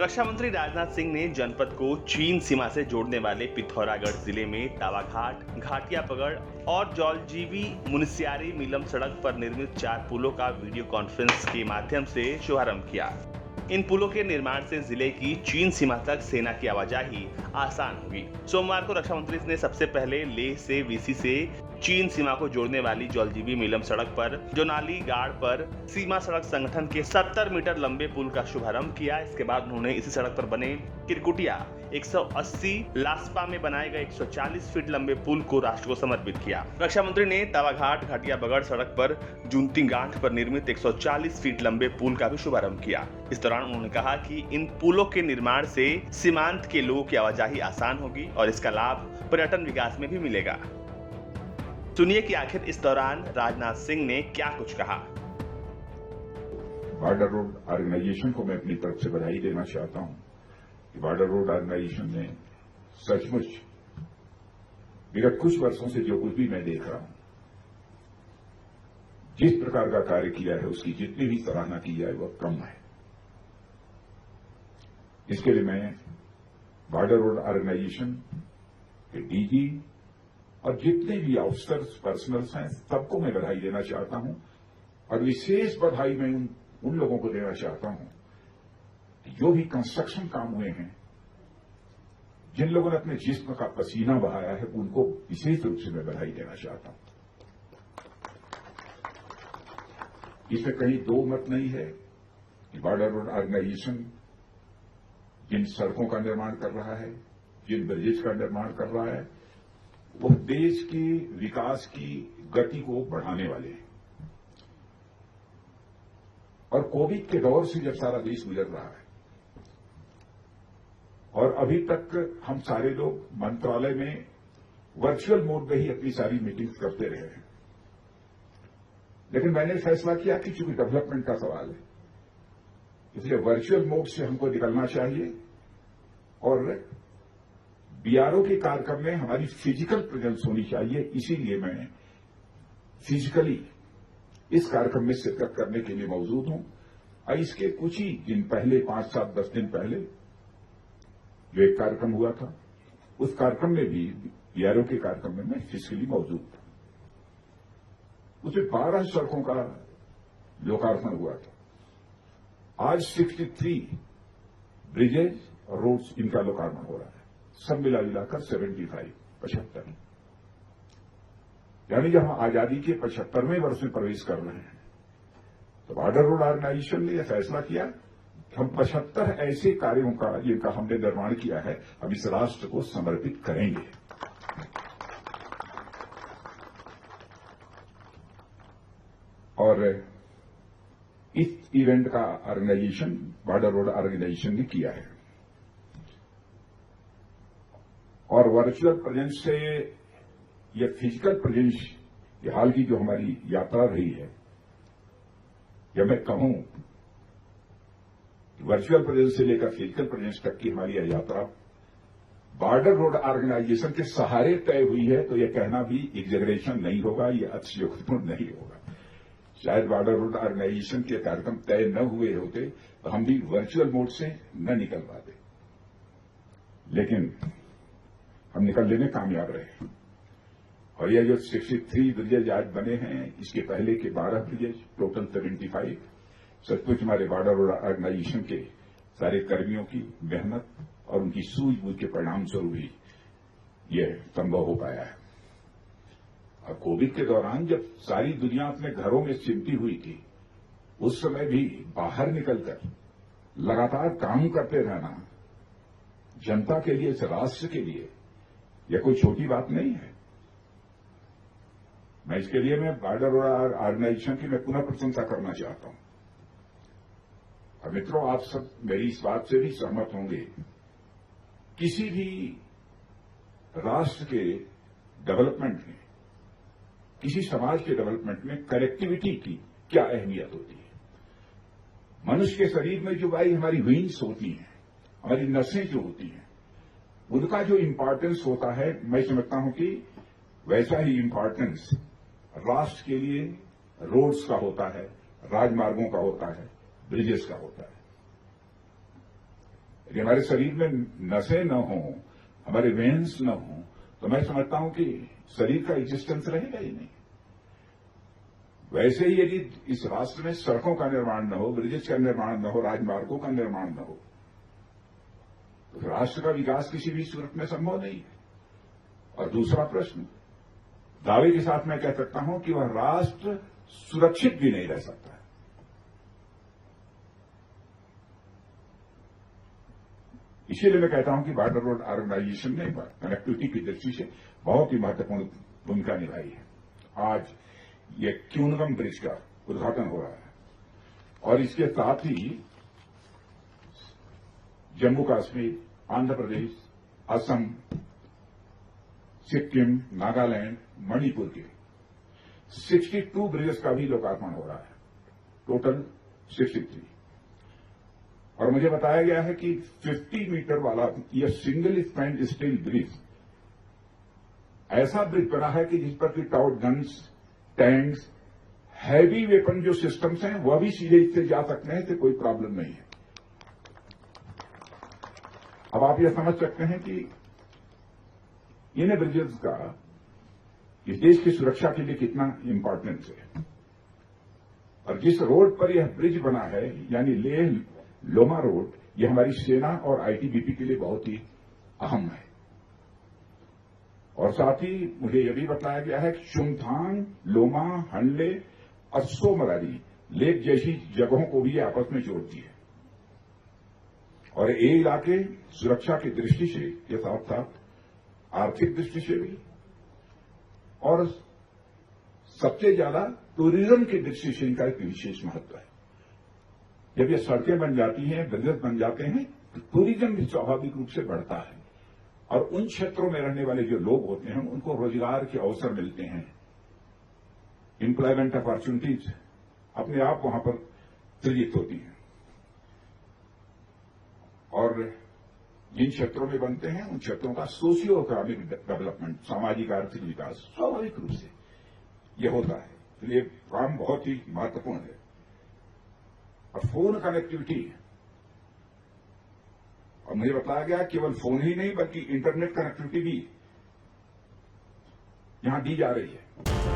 रक्षा मंत्री राजनाथ सिंह ने जनपद को चीन सीमा से जोड़ने वाले पिथौरागढ़ जिले में तावाघाट, घाटिया पगड़ और जौलजीबी मुनस्यारी मीलम सड़क पर निर्मित 4 पुलों का वीडियो कॉन्फ्रेंस के माध्यम से शुभारंभ किया। इन पुलों के निर्माण से जिले की चीन सीमा तक सेना की आवाजाही आसान होगी। सोमवार को रक्षा मंत्री ने सबसे पहले लेह से वीसी से चीन सीमा को जोड़ने वाली जौलजीबी मीलम सड़क पर जोनाली गाड़ पर सीमा सड़क संगठन के 70 मीटर लंबे पुल का शुभारंभ किया। इसके बाद उन्होंने इसी सड़क पर बने किरकुटिया 180, लास्पा में बनाए गए 140 फीट लंबे पुल को राष्ट्र को समर्पित किया। रक्षा मंत्री ने तावाघाट घाटिया बगड़ सड़क पर जूनती गांठ पर निर्मित 140 फीट लंबे पुल का भी शुभारंभ किया। इस दौरान उन्होंने कहा कि इन पुलों के निर्माण से सीमांत के लोगों की आवाजाही आसान होगी और इसका लाभ पर्यटन विकास में भी मिलेगा। सुनिए कि आखिर इस दौरान राजनाथ सिंह ने क्या कुछ कहा। बॉर्डर रोड ऑर्गेनाइजेशन को मैं अपनी तरफ से बधाई देना चाहता हूं कि बॉर्डर रोड ऑर्गेनाइजेशन ने सचमुच विगत कुछ वर्षों से जो कुछ भी मैं देख रहा हूं, जिस प्रकार का कार्य किया है उसकी जितनी भी सराहना की जाए वह कम है। इसके लिए मैं बॉर्डर रोड ऑर्गेनाइजेशन के डीजी और जितने भी ऑफिसर्स पर्सनल्स हैं सबको मैं बधाई देना चाहता हूं और विशेष बधाई मैं उन लोगों को देना चाहता हूं जो भी कंस्ट्रक्शन काम हुए हैं, जिन लोगों ने अपने जिस्म का पसीना बहाया है, उनको विशेष रूप से मैं बधाई देना चाहता हूं। इसमें कहीं दो मत नहीं है कि बॉर्डर रोड ऑर्गेनाइजेशन जिन सड़कों का निर्माण कर रहा है, जिन ब्रिजेज का निर्माण कर रहा है, वो देश के विकास की गति को बढ़ाने वाले हैं। और कोविड के दौर से जब सारा देश गुजर रहा है और अभी तक हम सारे लोग मंत्रालय में वर्चुअल मोड में ही अपनी सारी मीटिंग्स करते रहे हैं, लेकिन मैंने फैसला किया कि चूंकि डेवलपमेंट का सवाल है, इसलिए वर्चुअल मोड से हमको निकलना चाहिए और बीआरओ के कार्यक्रम में हमारी फिजिकल प्रेजेंस होनी चाहिए। इसीलिए मैं फिजिकली इस कार्यक्रम में शिरकत करने के लिए मौजूद हूं। और इसके कुछ ही दिन पहले, 5, 7, 10 दिन पहले जो एक कार्यक्रम हुआ था, उस कार्यक्रम में भी बीआरओ के कार्यक्रम में मैं फिजिकली मौजूद था। उसमें 12 सड़कों का लोकार्पण हुआ था। आज 63 ब्रिजेज और रोड्स इनका लोकार्पण हो रहा है। सब मिलाकर 75 यानी जब हम आजादी के 75वें वर्ष में प्रवेश कर रहे हैं, तो बॉर्डर रोड ऑर्गेनाइजेशन ने यह फैसला किया कि हम 75 ऐसे कार्यों का जिनका हमने निर्माण किया है, हम इस राष्ट्र को समर्पित करेंगे। और इस इवेंट का ऑर्गेनाइजेशन बॉर्डर रोड ऑर्गेनाइजेशन ने किया है और वर्चुअल प्रेजेंस से या फिजिकल प्रेजेंस, ये हाल की जो हमारी यात्रा रही है, या मैं कहूं वर्चुअल प्रेजेंस से लेकर फिजिकल प्रेजेंस तक की हमारी यह यात्रा बॉर्डर रोड ऑर्गेनाइजेशन के सहारे तय हुई है, तो यह कहना भी एग्जैगरेशन नहीं होगा, यह अतिशयोक्तिपूर्ण नहीं होगा। शायद बॉर्डर रोड ऑर्गेनाइजेशन के कार्यक्रम तय न हुए होते तो हम भी वर्चुअल मोड से न निकल पाते, लेकिन हम निकलने में कामयाब रहे। और यह जो 63 ब्रिजेज आज बने हैं, इसके पहले के 12 ब्रिजेज, टोटल 75, सचमुच हमारे बॉर्डर रोड ऑर्गेनाइजेशन के सारे कर्मियों की मेहनत और उनकी सूझबूझ के परिणाम स्वरूप ही यह संभव हो पाया है। और कोविड के दौरान जब सारी दुनिया अपने घरों में सिमटी हुई थी, उस समय भी बाहर निकलकर लगातार काम करते रहना जनता के लिए, इस राष्ट्र के लिए, यह कोई छोटी बात नहीं है। मैं इसके लिए बॉर्डर रोड ऑर्गेनाइजेशन की मैं पुनः प्रशंसा करना चाहता हूं। और मित्रों, आप सब मेरी इस बात से भी सहमत होंगे, किसी भी राष्ट्र के डेवलपमेंट में, किसी समाज के डेवलपमेंट में कनेक्टिविटी की क्या अहमियत होती है। मनुष्य के शरीर में जो भाई हमारी वेन्स होती हैं, हमारी नसें जो होती हैं, उनका जो इंपॉर्टेंस होता है, मैं समझता हूं कि वैसा ही इंपॉर्टेंस राष्ट्र के लिए रोड्स का होता है, राजमार्गों का होता है, ब्रिजेस का होता है। यदि हमारे शरीर में नसें न हो, हमारे वेन्स न हो, तो मैं समझता हूं कि शरीर का एग्जिस्टेंस रहेगा ही नहीं। वैसे ही यदि इस राष्ट्र में सड़कों का निर्माण न हो, ब्रिजेस का निर्माण न हो, राजमार्गों का निर्माण न हो, तो राष्ट्र का विकास किसी भी सूरत में संभव नहीं है। और दूसरा प्रश्न, दावे के साथ मैं कह सकता हूं कि वह राष्ट्र सुरक्षित भी नहीं रह सकता है। इसीलिए मैं कहता हूं कि बॉर्डर रोड ऑर्गेनाइजेशन ने कनेक्टिविटी की दृष्टि से बहुत ही महत्वपूर्ण भूमिका निभाई है। आज ये क्यूनगम ब्रिज का उद्घाटन हो रहा है और इसके साथ ही जम्मू कश्मीर, आंध्र प्रदेश, असम, सिक्किम, नागालैंड, मणिपुर के 62 ब्रिजेस का भी लोकार्पण हो रहा है, टोटल 63। और मुझे बताया गया है कि 50 मीटर वाला यह सिंगल स्पैन स्टील ब्रिज ऐसा ब्रिज बना है कि जिस पर कि taut guns, tanks, heavy weapon जो सिस्टम्स हैं वह भी सीधे इससे जा सकते हैं, इससे कोई प्रॉब्लम नहीं है। अब आप यह समझ सकते हैं कि इन ब्रिजेस का इस देश की सुरक्षा के लिए कितना इंपॉर्टेंस है। और जिस रोड पर यह ब्रिज बना है, यानी लेह लोमा रोड, यह हमारी सेना और आईटीबीपी के लिए बहुत ही अहम है। और साथ ही मुझे यह भी बताया गया है कि चुमथांग, लोमा, हंडले और सोमरारी लेक जैसी जगहों को भी आपस में जोड़ती है। और ये इलाके सुरक्षा की दृष्टि से के साथ साथ आर्थिक दृष्टि से भी और सबसे ज्यादा टूरिज्म की दृष्टि से इनका एक विशेष महत्व है। जब ये सड़कें बन जाती हैं, ब्रिजेस बन जाते हैं, तो टूरिज्म भी स्वाभाविक रूप से बढ़ता है और उन क्षेत्रों में रहने वाले जो लोग होते हैं उनको रोजगार के अवसर मिलते हैं, एम्प्लॉयमेंट अपॉर्चुनिटीज अपने आप वहां पर सृजित होती हैं। और जिन क्षेत्रों में बनते हैं उन क्षेत्रों का सोशियो इकोनॉमिक डेवलपमेंट, सामाजिक आर्थिक विकास स्वाभाविक रूप से यह होता है। इसलिए काम बहुत ही महत्वपूर्ण है। और फोन कनेक्टिविटी, और मुझे बताया गया केवल फोन ही नहीं बल्कि इंटरनेट कनेक्टिविटी भी यहां दी जा रही है।